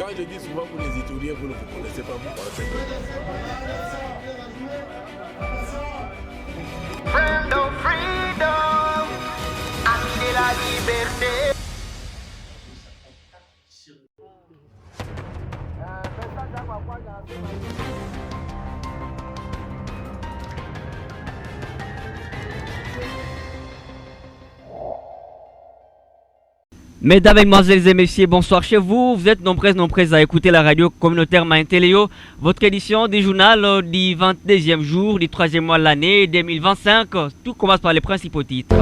Quand je dis souvent pour les étudiants, vous ne vous connaissez pas, vous pensez que... Freedom, freedom, ami de la liberté. Mesdames, Mesdemoiselles et Messieurs, bonsoir chez vous. Vous êtes nombreuses à écouter la radio communautaire Maïntéléo, votre édition du journal du 22e jour du 3e mois de l'année 2025. Tout commence par les principaux titres.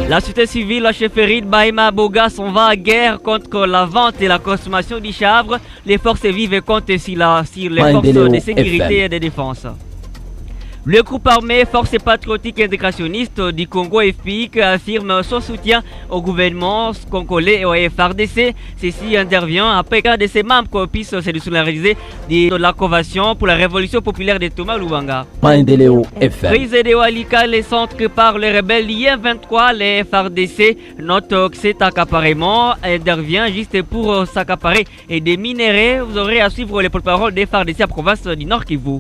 La société civile, la chefferie de Bahima Boga s'en va à guerre contre la vente et la consommation du chanvre. Les forces vives comptent sur les forces de sécurité et de défense. Le groupe armé Forces patriotiques et intégrationnistes du Congo FPIC affirme son soutien au gouvernement congolais et au FARDC. Ceci intervient après qu'un de ses membres puisse se désolidariser de la convention pour la révolution populaire de Thomas Lubanga. Prise de Walika, les centres par les rebelles IM23, les FARDC note que cet accaparement intervient juste pour s'accaparer et des minéraux. Vous aurez à suivre les porte-paroles des FARDC à province du Nord Kivu.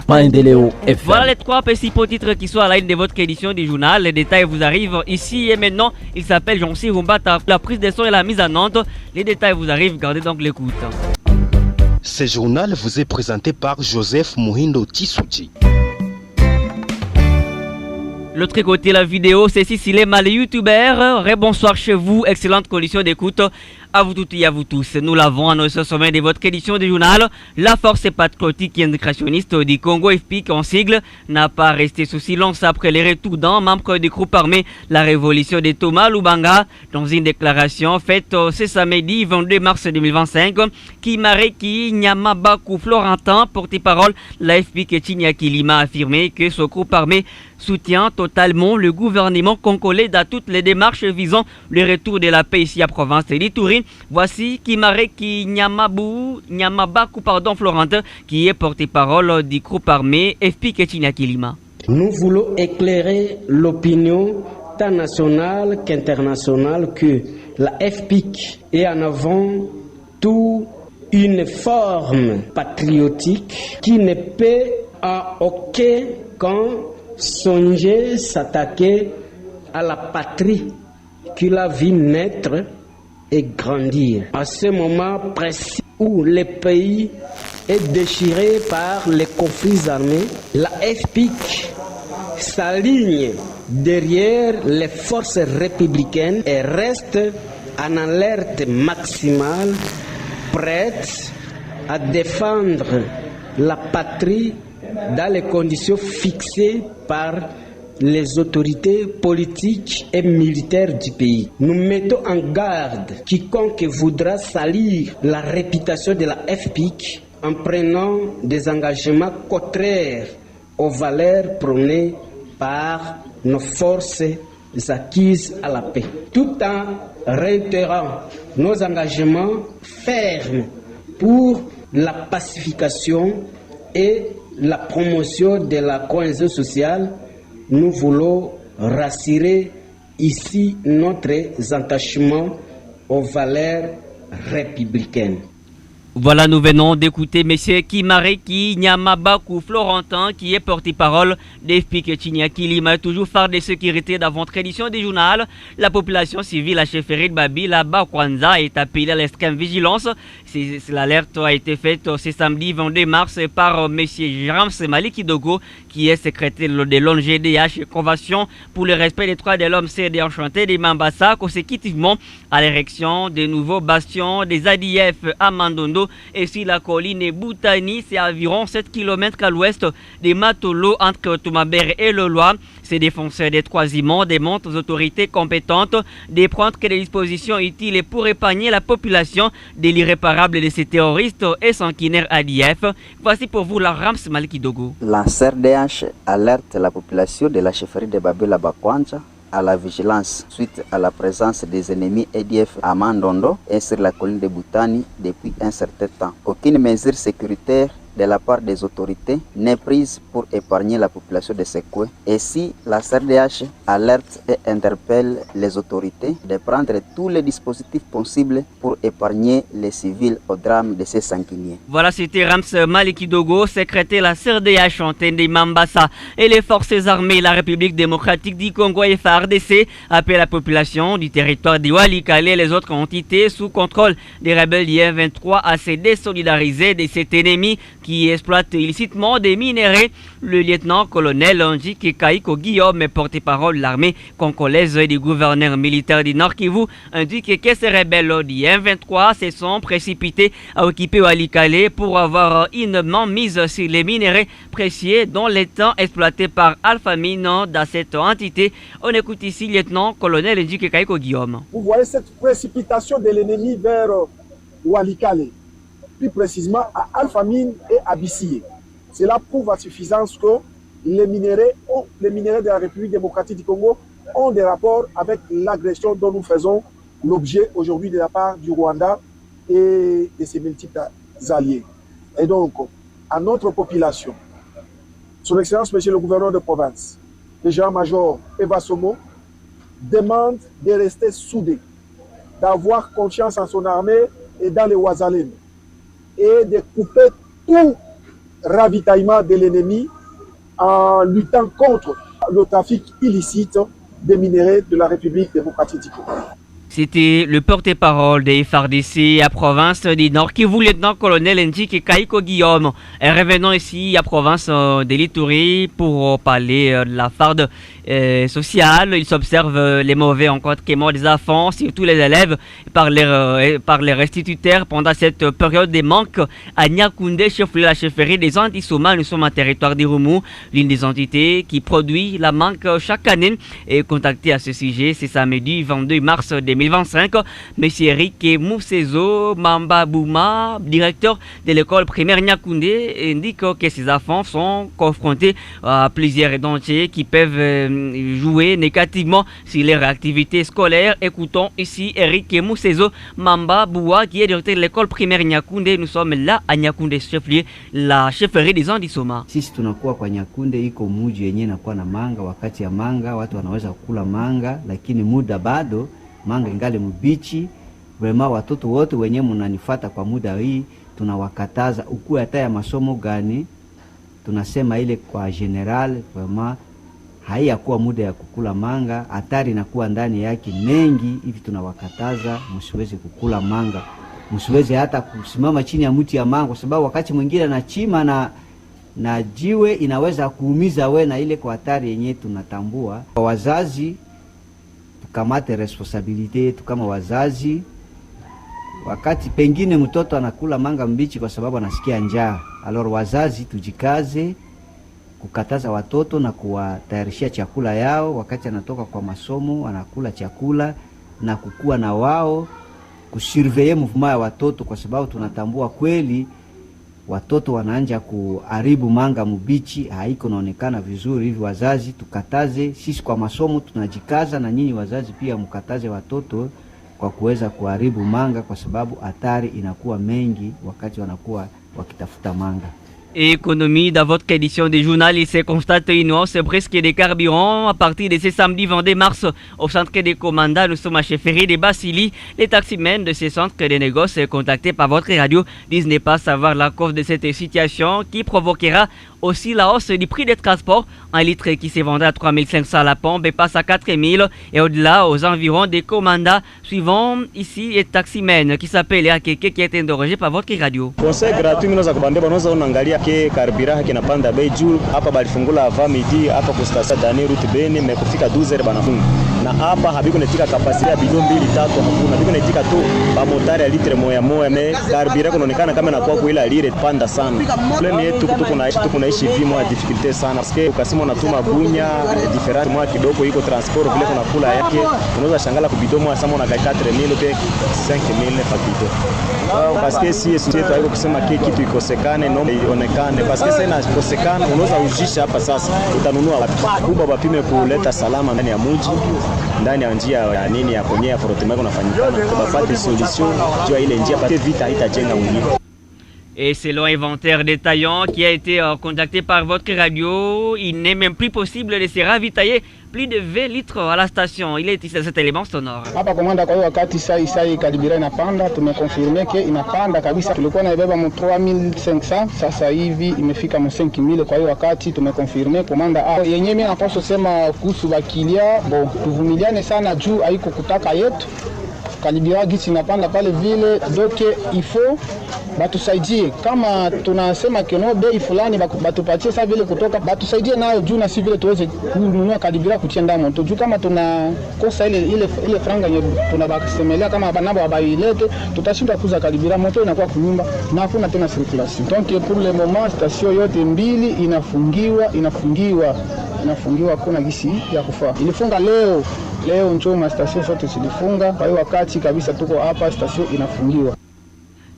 Voilà les trois principaux titres qui sont à la ligne de votre édition du journal. Les détails vous arrivent ici et maintenant. Il s'appelle Jean-Cyr Rumbata. La prise de son et la mise en onde. Les détails vous arrivent. Gardez donc l'écoute. Ce journal vous est présenté par Joseph Muhindo Tissouti. L'autre côté, la vidéo, c'est Cécile Mal, youtubeur. Bonsoir chez vous. Excellente condition d'écoute. À vous toutes et à vous tous. Nous l'avons annoncé au sommet de votre édition du journal. La force patriotique et intégrationniste du Congo FPIC en sigle n'a pas resté sous silence après les retours d'un membre du groupe armé La Révolution de Thomas Lubanga. Dans une déclaration faite ce samedi 22 mars 2025, Kimareki Nyamabaku Florentin, porte-parole la FPIC Chinyakilima, a affirmé que ce groupe armé soutient totalement le gouvernement congolais dans toutes les démarches visant le retour de la paix ici à province d'Ituri. Voici Kimareki Nyamabaku Florentin, qui est porte-parole du groupe armé FPIC Chinyakilima. Nous voulons éclairer l'opinion tant nationale qu'internationale que la FPIC est en avant tout une forme patriotique qui ne peut en aucun cas songer s'attaquer à la patrie qu'il a vu naître et grandir. À ce moment précis où le pays est déchiré par les conflits armés, la FPIC s'aligne derrière les forces républicaines et reste en alerte maximale, prête à défendre la patrie dans les conditions fixées par les autorités politiques et militaires du pays. Nous mettons en garde quiconque voudra salir la réputation de la FPIC en prenant des engagements contraires aux valeurs prônées par nos forces acquises à la paix, tout en réitérant nos engagements fermes pour la pacification et la promotion de la cohésion sociale. Nous voulons rassurer ici notre attachement aux valeurs républicaines. Voilà, nous venons d'écouter M. Kimareki Nyamabaku Florentin, qui est porte-parole d'FPIC Chinyakilima, toujours phare de sécurité dans votre édition du journal. La population civile à chefferie de Babila Bakwanza est appelée à l'extrême vigilance. L'alerte a été faite ce samedi 22 mars par M. Jérams Malikidogo, qui est secrétaire de l'ONGDH Convention pour le respect des droits de l'homme CD Enchanté de Mambasa, consécutivement à l'érection des nouveaux bastions des ADF à Mandondo et sur la colline Boutani. C'est à environ 7 km à l'ouest de Matolo, entre Tomabert et le Loa. Ces défenseurs des droits humains demandent aux autorités compétentes de prendre des dispositions utiles pour épargner la population de l'irréparable de ces terroristes et sanguinaires ADF. Voici pour vous la Rams Malikidogo. La CRDH alerte la population de la chefferie de Babila Bakwanza à la vigilance suite à la présence des ennemis ADF à Mandondo et sur la colline de Boutani depuis un certain temps. Aucune mesure sécuritaire de la part des autorités n'est prise pour épargner la population de Sekwe. Et si la CRDH alerte et interpelle les autorités de prendre tous les dispositifs possibles pour épargner les civils au drame de ces sanguiniers. Voilà, c'était Rams Malikidogo, secrétaire de la CRDH antenne de Mambasa, et les forces armées de la République démocratique du Congo et FARDC appellent la population du territoire de Walikale et les autres entités sous contrôle des rebelles du M23 à se désolidariser de cet ennemi qui exploite illicitement des minerais. Le lieutenant-colonel Njike Kaiko Guillaume, porte-parole de l'armée congolaise et du gouverneur militaire du Nord Kivu, indique que ces rebelles du M23 se sont précipités à occuper Walikale pour avoir une main mise sur les minerais précieux dont les temps exploités par Alpha Mine dans cette entité. On écoute ici le lieutenant-colonel Njike Kaiko Guillaume. Vous voyez cette précipitation de l'ennemi vers Walikale, plus précisément à Alpha Mine et à Bissye. Cela prouve à suffisance que les minerais de la République démocratique du Congo ont des rapports avec l'agression dont nous faisons l'objet aujourd'hui de la part du Rwanda et de ses multiples alliés. Et donc, à notre population, Son Excellence, Monsieur le gouverneur de province, le général-major Eva Somo, demande de rester soudé, d'avoir confiance en son armée et dans les Ouazalem, et de couper tout ravitaillement de l'ennemi en luttant contre le trafic illicite des minerais de la République démocratique du Congo. C'était le porte-parole des FARDC à province du Nord Kivu, lieutenant-colonel Njike Kaiko Guillaume. Et revenons ici à province de l'Ituri pour parler de la farde sociale. Il s'observe les mauvais comportements des enfants, surtout les élèves, par les restituteurs pendant cette période de manque à Nyakoundé, chef-lieu de la chefferie des Antisoma. Nous sommes en territoire d'Irumu, l'une des entités qui produit la manque chaque année. Et contacté à ce sujet, c'est samedi 22 mars 2025. M. Eric Moussezo Mamba Bouma, directeur de l'école primaire Nyakoundé, indique que ces enfants sont confrontés à plusieurs dangers qui peuvent jouer négativement sur leur activité scolaire. Écoutons ici Eric Moussezo Mamba Boua, qui est directeur de l'école primaire Nyakoundé. Nous sommes là à Nyakoundé, chef-lieu la chefferie des Andisoma. Sisi tunakuwa kwa Nyakoundé, iko muji yenyewe inakuwa na manga. Wakati ya manga watu wanaweza kula manga, lakini muda bado manga ingali mbichi. Vrema watoto wote wenye mnanifuata kwa muda hii tunawakataza ukuwe hata ya masomo gani, tunasema ile kwa general vrema haiyakuwa muda ya kukula manga, hatari inakuwa ndani yake mengi hivi. Tunawakataza msiweze kukula manga, msiweze hata kusimama chini ya mti ya manga, kwa sababu wakati mwingine na chima na jiwe inaweza kuumiza we, na ile kwa hatari yenyewe tunatambua. Kwa wazazi tukamate responsabilite yetu kama wazazi, wakati pengine mtoto anakula manga mbichi kwa sababu anasikia njaa, alors wazazi tujikaze kukataza watoto na kuwatayarishia chakula yao wakati anatoka kwa masomo, anakula chakula na kukua na wao kusurveiller mouvement ya watoto, kwa sababu tunatambua kweli watoto wanaanza kuharibu manga mbichi, haiko naonekana vizuri hivi. Wazazi tukataze, sisi kwa masomo tunajikaza, na nyinyi wazazi pia mkataze watoto kwa kuweza kuharibu manga, kwa sababu hatari inakuwa mengi wakati wanakuwa wakitafuta manga. Économie, dans votre édition des journaux, il se constate une hausse brusque des carburants à partir de ce samedi 22 mars au centre des commandants. Nous sommes à chefferie de Bassili. Les taximens de ce centre de négoce contactés par votre radio disent ne pas savoir la cause de cette situation qui provoquera aussi la hausse du prix des transports. Un litre qui se vendait à 3500 à la pompe et passe à 4000 et au-delà aux environs des commandants. Suivant ici les taximens qui s'appelle Akeke, qui est interrogé par votre radio. Conseil gratuit minoza kubande banoza unaangalia ke karibira kinapanda bei juu hapa balifungula ava midi hapa ku station Dani route Beni mekufika 12h banafunga na hapa habiko netika kapasiti ya bilioni 2-3 hakuna habiko netika tu ba motari ya litre moya me karibira kunaonekana kama inakuwa kuila lire panda sana. Problem yetu tunaishi vimo ya difficulty sana parce que ukasema unatuma Bunya different mwa kidogo iko transport vile kuna kula yake unaweza shangala kubidomo asama una 4000 pe 5000 fakito. Parce que si yetu haiko kusema kitu ikosekane no ionekane, parce que sasa inakosekana unaweza ujisha hapa sasa utanunua wapi? Kuba bapime kuleta salama ndani ya mji, ndani ya njia ya nini ya konyea frotemako unafanyika bapate solution jua ile njia parce que vita haitajenga mwingine. Et selon inventaire détaillant qui a été contacté par votre radio, il n'est même plus possible de se ravitailler plus de 20 litres à la station. Il est ici cet élément sonore. Hapa komanda, kwa hiyo wakati sai karibira inapanda, tumekonfirme ke inapanda kabisa. Tulikuwa naibeba mu 3500, sasa hivi imefika mu 5000. Kwa hiyo wakati tumekonfirme komanda yenyewe. Mimi napaswa sema kuhusu bakilia, tuvumiliane sana juu haiko kutaka yetu. Karibira gisi inapanda pale vile, doke ifo batusaidie. Kama tunasema keno bei fulani batupatie sasa vile kutoka, batusaidie nayo juu na si vile tuweze kununua karibira kutia ndamo. Tujue kama tunakosa ile franga yenye tunabasemelea, kama banabo abailete tutashinda kuza karibira, moto inakuwa kunyumba na hakuna tena circulation. Donc pour le moment station yote mbili inafungiwa, kuna gisi ya kufaa. Ilifunga leo njoo station zote zilifunga. Kwa hiyo wakati kabisa tuko hapa station inafungiwa.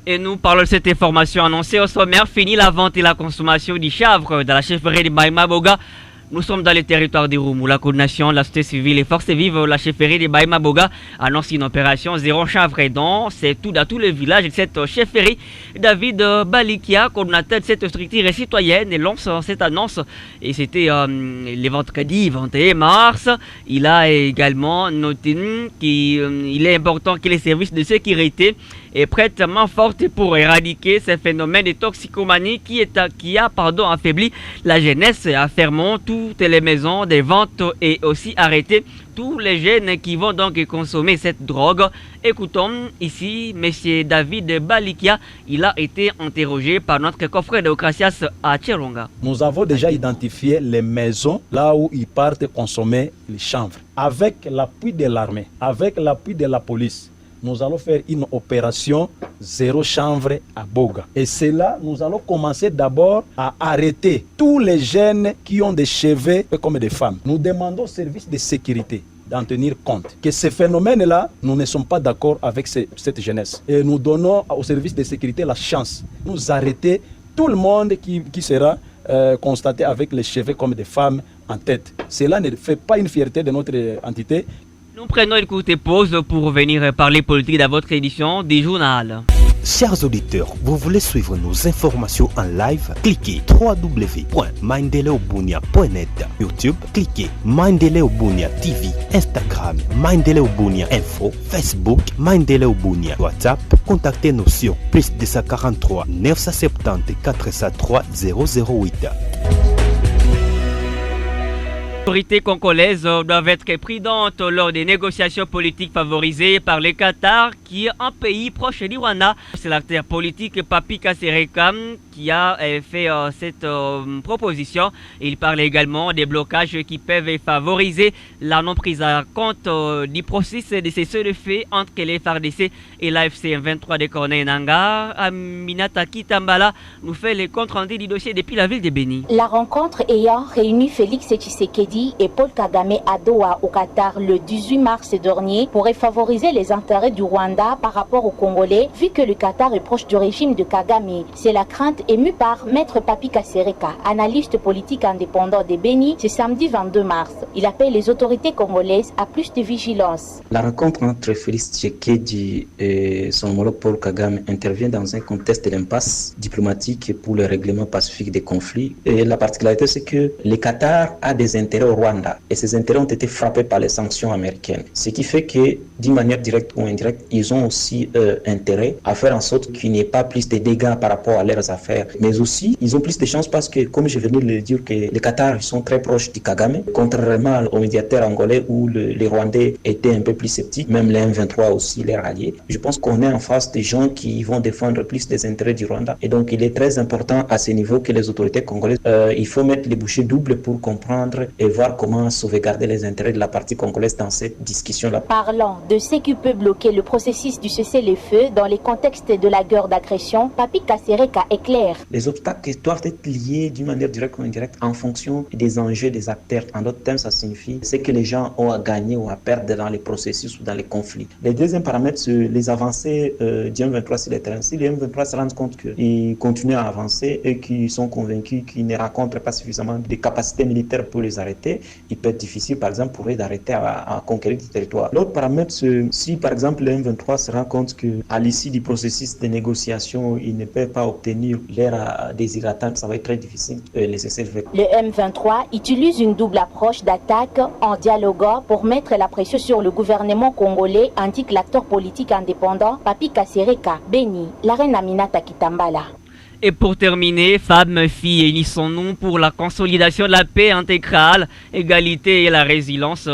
Et nous parlons de cette information annoncée au sommaire. Fini la vente et la consommation du chanvre dans la chefferie de Bahima Boga. Nous sommes dans les territoires des Roumou. La coordination de la société civile et forces vives, la chefferie de Bahima Boga annonce une opération zéro chanvre. C'est tout dans tous les villages de cette chefferie. David Balikia, coordinateur de cette structure citoyenne, lance cette annonce. Et c'était le vendredi 21 mars. Il a également noté qu'il est important que les services de sécurité est prêtement forte pour éradiquer ce phénomène de toxicomanie qui a affaibli la jeunesse, affermant toutes les maisons de vente et aussi arrêter tous les jeunes qui vont donc consommer cette drogue. Écoutons ici M. David Balikia. Il a été interrogé par notre confrère de Ocracias à Tcheronga. Nous avons déjà identifié les maisons là où ils partent consommer les chanvre. Avec l'appui de l'armée, avec l'appui de la police, nous allons faire une opération zéro chanvre à Boga. Et c'est là, nous allons commencer d'abord à arrêter tous les jeunes qui ont des cheveux comme des femmes. Nous demandons au service de sécurité d'en tenir compte. Que ces phénomènes-là, nous ne sommes pas d'accord avec cette jeunesse. Et nous donnons au service de sécurité la chance de nous arrêter tout le monde qui sera constaté avec les cheveux comme des femmes en tête. Cela ne fait pas une fierté de notre entité. Nous prenons une courte pause pour venir parler politique dans votre édition du journal. Chers auditeurs, vous voulez suivre nos informations en live? Cliquez www.mindeleobunia.net. YouTube, cliquez Mindeleobunia TV. Instagram, Mindeleobunia Info. Facebook, Mindeleobunia. WhatsApp, contactez-nous sur +243 970 403 008. Les autorités congolaises doivent être prudentes lors des négociations politiques favorisées par le Qatar, qui est un pays proche du Rwanda. C'est l'acteur politique Papi Kasereka qui a fait cette proposition. Il parle également des blocages qui peuvent favoriser la non prise en compte du processus de cessez-le-feu entre les FARDC et l'AFC M23 de Corneille Nangaa. Aminata Kitambala nous fait les comptes rendus du dossier depuis la ville de Béni. La rencontre ayant réuni Félix Tshisekedi et Paul Kagame à Doha au Qatar le 18 mars dernier pourrait favoriser les intérêts du Rwanda par rapport aux Congolais, vu que le Qatar est proche du régime de Kagame. C'est la crainte émue par Maître Papi Kasereka, analyste politique indépendant de Béni, ce samedi 22 mars. Il appelle les autorités congolaises à plus de vigilance. La rencontre entre Félix Tshisekedi et son homologue Paul Kagame intervient dans un contexte d'impasse diplomatique pour le règlement pacifique des conflits. Et la particularité, c'est que le Qatar a des intérêts au Rwanda et ces intérêts ont été frappés par les sanctions américaines. Ce qui fait que, d'une manière directe ou indirecte, ils ont aussi intérêt à faire en sorte qu'il n'y ait pas plus de dégâts par rapport à leurs affaires. Mais aussi, ils ont plus de chances parce que, comme je venais de le dire, que les Qatar sont très proches du Kagame, contrairement aux médiateurs angolais où les Rwandais étaient un peu plus sceptiques, même les M23 aussi, les alliés. Je pense qu'on est en face des gens qui vont défendre plus les intérêts du Rwanda. Et donc, il est très important à ce niveau que les autorités congolaises, il faut mettre les bouchées doubles pour comprendre et voir comment sauvegarder les intérêts de la partie congolaise dans cette discussion-là. Parlant de ce qui peut bloquer le processus du cessez-le-feu dans les contextes de la guerre d'agression, Papi Kasereka est clair. Les obstacles doivent être liés d'une manière directe ou indirecte en fonction des enjeux des acteurs. En d'autres termes, ça signifie ce que les gens ont à gagner ou à perdre dans les processus ou dans les conflits. Les deuxièmes paramètres, c'est les avancées du M23 sur le terrain. Si les M23 se rendent compte qu'ils continuent à avancer et qu'ils sont convaincus qu'ils ne rencontrent pas suffisamment de capacités militaires pour les arrêter, arrêter, il peut être difficile, par exemple, pour eux d'arrêter à conquérir du territoire. L'autre paramètre, c'est si, par exemple, le M23 se rend compte qu'à l'issue du processus de négociation, il ne peut pas obtenir l'air désirable, ça va être très difficile de laisser cesser. Le M23 utilise une double approche d'attaque en dialoguant pour mettre la pression sur le gouvernement congolais, indique l'acteur politique indépendant Papi Kasereka Beni, la reine Aminata Kitambala. Et pour terminer, femmes, filles, unissons-nous pour la consolidation de la paix intégrale, égalité et la résilience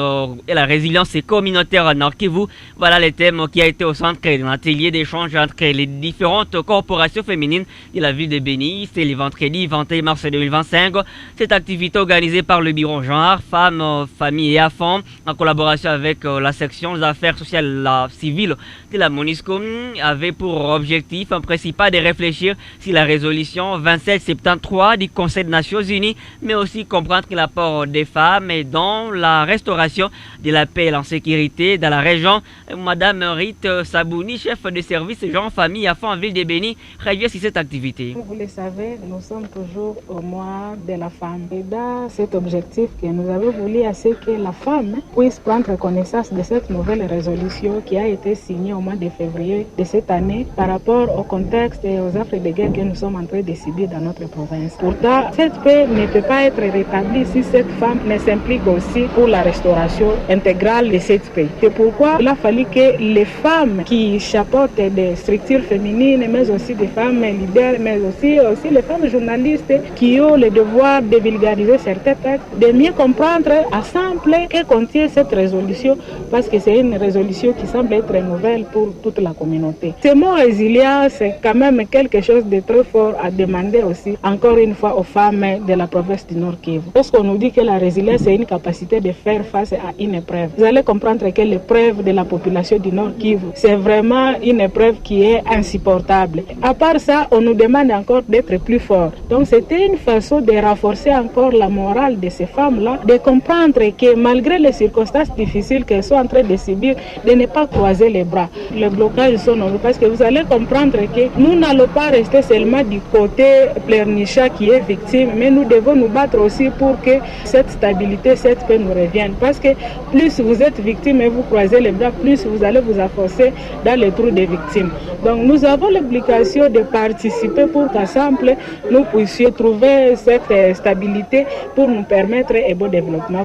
et communautaire à Nord Kivu. Voilà les thèmes qui a été au centre d'un atelier d'échange entre les différentes corporations féminines de la ville de Béni. C'est le vendredi 21 mars 2025. Cette activité organisée par le bureau genre, femmes, familles et enfants, en collaboration avec la section des affaires sociales civiles de la MONUSCO, avait pour objectif principal de réfléchir sur la résolution 2773 du Conseil des Nations Unies, mais aussi comprendre l'apport des femmes et dans la restauration de la paix et la sécurité dans la région. Madame Rite Sabouni, chef de service genre famille et enfants en ville de Béni, réagit sur cette activité. Vous le savez, nous sommes toujours au mois de la femme. Et dans cet objectif que nous avons voulu, c'est que la femme puisse prendre connaissance de cette nouvelle résolution qui a été signée au mois de février de cette année par rapport au contexte et aux affres de guerre que nous sommes en train de subir dans notre province. Pourtant, cette paix ne peut pas être rétablie si cette femme ne s'implique aussi pour la restauration intégrale de cette paix. C'est pourquoi il a fallu que les femmes qui chapeautent des structures féminines, mais aussi des femmes leaders, mais aussi les femmes journalistes qui ont le devoir de vulgariser certains textes, de mieux comprendre ensemble que contient cette résolution, parce que c'est une résolution qui semble être nouvelle pour toute la communauté. Ce mot résilience, c'est quand même quelque chose de très fort à demander aussi, encore une fois, aux femmes de la province du Nord Kivu. Lorsqu'on nous dit que la résilience est une capacité de faire face à une épreuve, vous allez comprendre que l'épreuve de la population du Nord Kivu, c'est vraiment une épreuve qui est insupportable. À part ça, on nous demande encore d'être plus fort. Donc c'était une façon de renforcer encore la morale de ces femmes-là, de comprendre que malgré les circonstances difficiles qu'elles sont en train de subir, de ne pas croiser les bras. Les blocages sont nombreux parce que vous allez comprendre que nous n'allons pas rester seulement du côté pleurnichat qui est victime, mais nous devons nous battre aussi pour que cette stabilité, cette paix nous revienne. Parce que plus vous êtes victime et vous croisez les bras, plus vous allez vous enfoncer dans les trous des victimes. Donc nous avons l'obligation de participer pour qu'ensemble nous puissions trouver cette stabilité pour nous permettre un bon développement.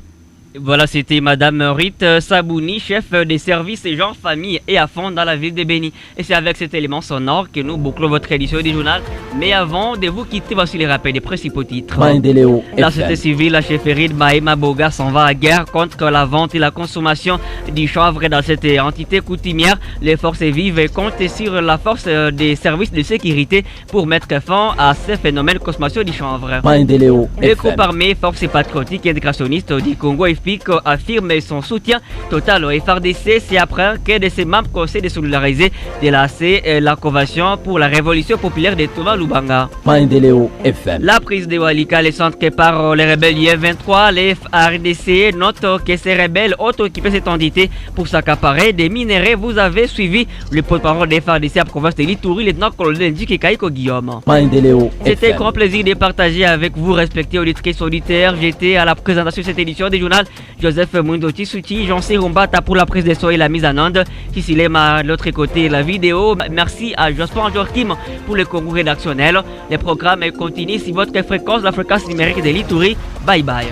Voilà, c'était Madame Rite Sabouni, chef des services et genre famille et enfants dans la ville de Béni. Et c'est avec cet élément sonore que nous bouclons votre édition du journal. Mais avant de vous quitter, voici les rappels des principaux titres. La société civile, la chefferie de Mahema Boga s'en va à guerre contre la vente et la consommation du chanvre dans cette entité coutumière. Les forces vives comptent sur la force des services de sécurité pour mettre fin à ces phénomènes de consommation du chanvre. Le groupe armé Forces patriotiques et intégrationnistes du Congo affirme son soutien total au FRDC. C'est après que de ses membres conseillent de solidariser de la Convention pour la révolution populaire de Thomas Lubanga. La prise de Walikale est centrée par les rebelles du F23. Les FRDC notent que ces rebelles ont occupé cette entité pour s'accaparer des minerais. Vous avez suivi le porte-parole des FRDC à province de l'Ituri, lieutenant-colonel Ndiki Kaiko Guillaume. C'était un grand plaisir de partager avec vous, respectés auditrices auditeurs. J'étais à la présentation de cette édition du journal. Joseph Mundoti Souti, Jean-C. Rumbata pour la prise de son et la mise en onde. Sissilema de l'autre côté la vidéo. Merci à Jospin Joachim pour le concours rédactionnel. Les programmes continuent sur votre fréquence, la fréquence numérique de l'Ituri. Bye bye.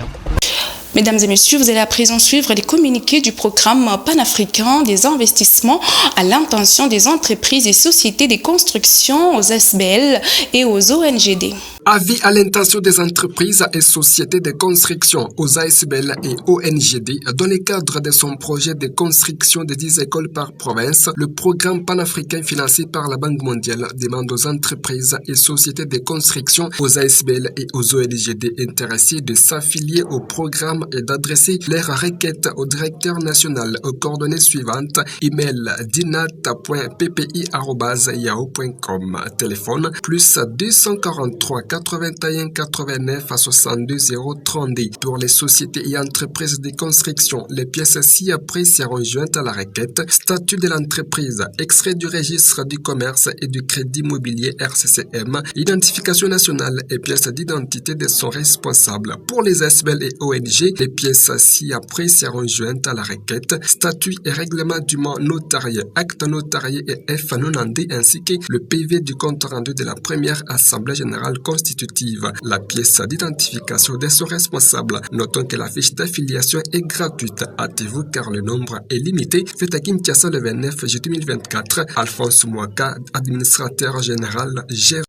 Mesdames et messieurs, vous allez à présent suivre les communiqués du programme panafricain des investissements à l'intention des entreprises et sociétés de construction aux SBL et aux ONGD. Avis à l'intention des entreprises et sociétés de construction aux ASBL et ONGD dans le cadre de son projet de construction de 10 écoles par province, le programme panafricain financé par la Banque mondiale demande aux entreprises et sociétés de construction aux ASBL et aux ONGD intéressés de s'affilier au programme et d'adresser leurs requêtes au directeur national aux coordonnées suivantes: email dinat.ppi@yahoo.com, téléphone +243 81 89 à 62 030. Pour les sociétés et entreprises de construction, les pièces ci-après seront jointes à la requête. Statut de l'entreprise, extrait du registre du commerce et du crédit immobilier RCCM, identification nationale et pièces d'identité de son responsable. Pour les ASBEL et ONG, les pièces ci-après seront jointes à la requête. Statut et règlement du notarié, acte notarié et F90 ainsi que le PV du compte rendu de la première Assemblée générale constitutive. La pièce d'identification de son responsable. Notons que la fiche d'affiliation est gratuite. Hâtez-vous car le nombre est limité. Faites à Kinshasa le 29 juillet 2024. Alphonse Mouaka, administrateur général, gère